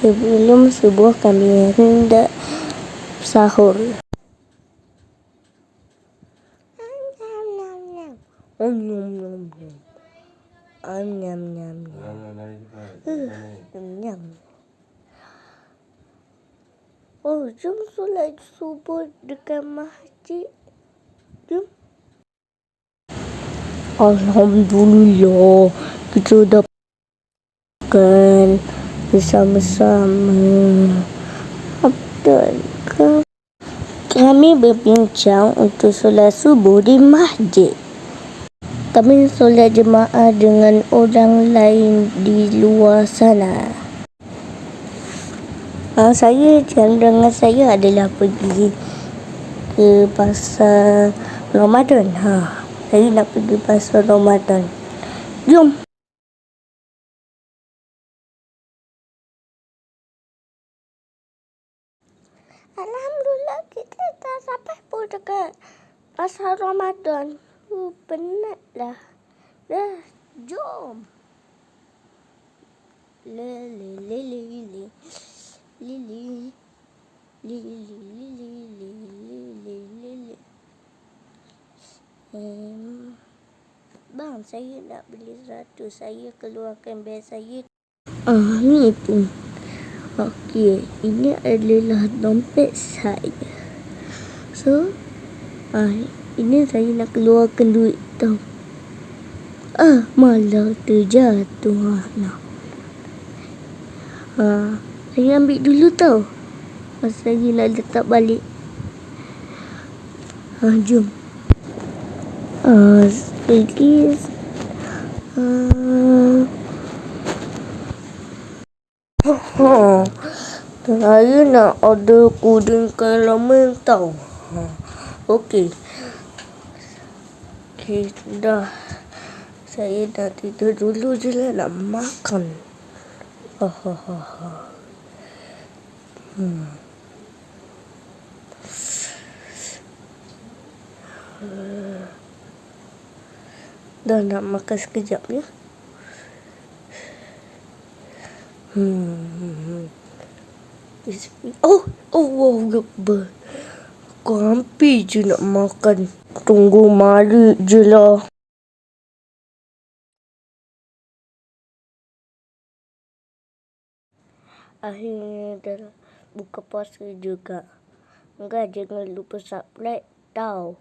Sebelum subuh kami hendak sahur. Oh, jom solat subuh dekat masjid. Jom. Alhamdulillah, kita dah makan bersama-sama. Betul. Kami berbincang untuk solat subuh di masjid. Kami solat jemaah dengan orang lain di luar sana. Saya dengan saya adalah pergi ke pasar Ramadan. Saya nak pergi pasar Ramadan. Jom. Alhamdulillah, kita dah sampai pun dekat pasar Ramadan. Penatlah. Dah, jom. Lili. Bang, saya nak beli 100. Saya keluarkan ber saya. Ni pun. Okey, ini adalah dompet saya. So, ini saya nak keluarkan duit tau. Malah terjatuh. Saya ambil dulu tau. Saya nak letak balik. Jom. Pergi. Saya nak order kuding karamen tau. Okey, dah. Saya dah tidur dulu je lah nak makan. Dah nak makan sekejap ya. Allah Akbar. Aku hampir je nak makan. Tunggu mari je lah. Akhirnya dah buka puasa juga. Enggak, jangan lupa subscribe tau.